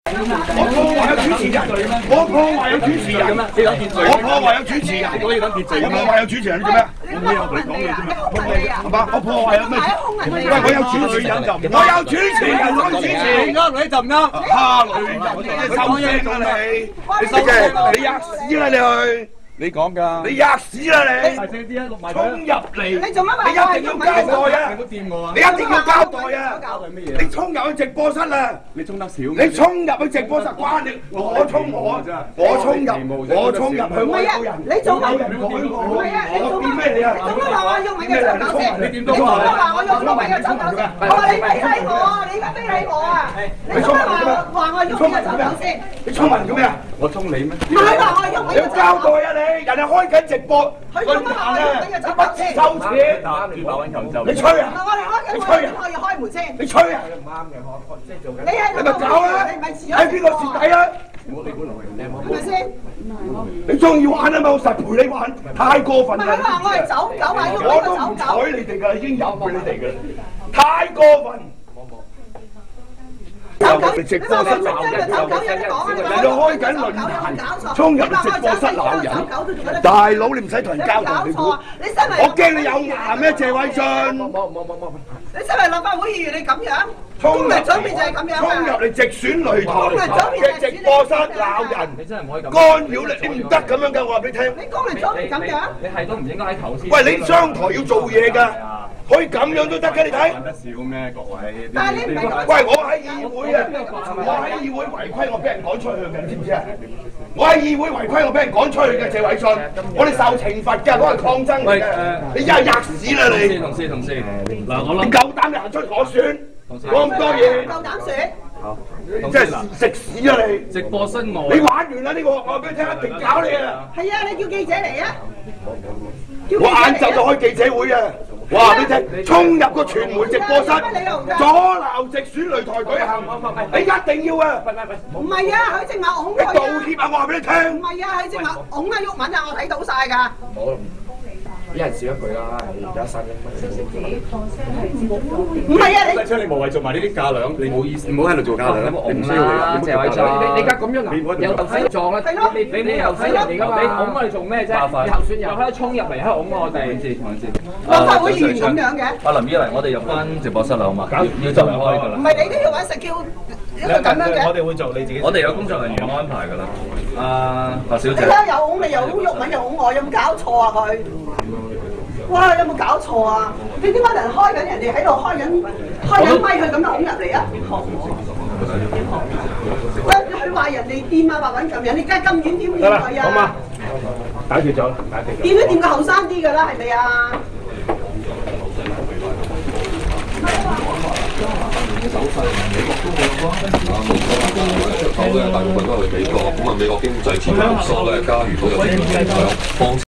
我破壞有主持人，我破壞有主持人，我破壞有主持人，我破壞有主持人做咩？我冇同你講嘢啫嘛，係嘛？我破壞有咩？喂，我有主持人就唔，我有主持人，我主持，呃女就唔啱，蝦女就收聲啦你，你收聲，你吔屎啦你去！你講㗎，你吔屎啦你！大聲啲啊，錄埋佢！衝入嚟，你做乜？你一定要交代啊！你掂我啊！你一定要交代啊！交代乜嘢？你衝入去直播室啦！你衝得少。你衝入去直播室關你，我衝入，我有人。你做乜？唔係啊！你做乜？做乜話我喐你嘅走狗先？你做乜話我喐你嘅走狗先？我話你非禮我啊！你而家非禮我啊！你做乜話我喐你嘅走狗先？你衝埋做咩啊？我衝你咩？唔係話我喐你嘅走狗。你要交代啊你！人哋開緊直播，佢做乜話我喐你嘅走狗先？收錢，打200蚊求救。你吹啊！我哋開緊會，你可以開門先。你吹啊！唔啱嘅，我即係做緊。你咪搞啦！喺邊個蝕底啊？係咪先？你中意玩啊嘛，我實陪你玩，太過分啦！唔係話我係走狗啊，喐你個走狗。我都唔睬你哋㗎，已經有俾你哋㗎，太過分。走狗，直播室鬧人，人哋開緊論壇，衝入直播室鬧人，大佬你唔使同人交代，你估？我驚你有牙咩？謝偉俊，冇，你身為立法會議員，你咁樣，衝嚟左邊就係咁樣，衝入嚟直選擂台嘅直播室鬧人，你真係唔可以咁干擾你，你唔得咁樣㗎，我話俾你聽。你攻嚟左邊咁樣，你係都唔應該喺頭先。喂，你商台要做嘢㗎。可以咁樣都得嘅，你睇。玩得少咩，各位？但係你唔係咁。喂，我喺議會啊！我喺議會違規，我俾人趕出去嘅，你知唔知啊？我喺議會違規，我俾人趕出去嘅，謝偉俊。我哋受懲罰㗎，嗰係抗爭嚟嘅。你真係吔屎啦你！同事，嗱我諗。你夠膽你行出我選，講咁多嘢。夠膽選？好。即係食屎啊你！直播室外。你玩完啦呢個，我話俾你聽，一定搞你啊！係啊，你叫記者嚟啊！我晏晝就開記者會啊！哇！你聽，衝入個傳媒直播室，阻撓直選擂台舉行，你一定要啊！唔係啊，佢正話拱佢啊！你道歉啊！我話俾你聽。唔係啊，佢正話拱啊鬱文啊，我睇到晒㗎。一人少一句啦，而家3億蚊。唔係啊，你無謂做埋呢啲價量，你冇意思，唔好喺度做價量，你唔需要你謝偉俊，你而家咁樣嗱，有頭先撞啦，你頭先人嚟㗎嘛，你拱我哋做咩啫？你候選人喺度衝入嚟喺度拱我哋，立法會議員咁樣嘅。阿林依嚟，我哋入翻直播室啦，好嘛？要就開㗎啦。唔係你都要揾食叫一個咁樣嘅。我哋會做你自己。我哋有工作人員安排㗎啦。白小姐。你又拱你又拱鬱文又拱我，有冇搞錯啊佢？哇！有冇搞錯啊？你點解人開緊人哋喺度開緊咪佢咁樣拱入嚟啊？喂，佢話人哋掂啊，話揾咁人，你而家咁遠點掂佢啊？好嘛，解決咗啦，解決咗。掂都掂個後生啲㗎啦，係咪啊？手勢，美國都冇咯。出口咧，大部分都係去美國，咁啊美國經濟持續復甦咧，加元嗰個經濟上方。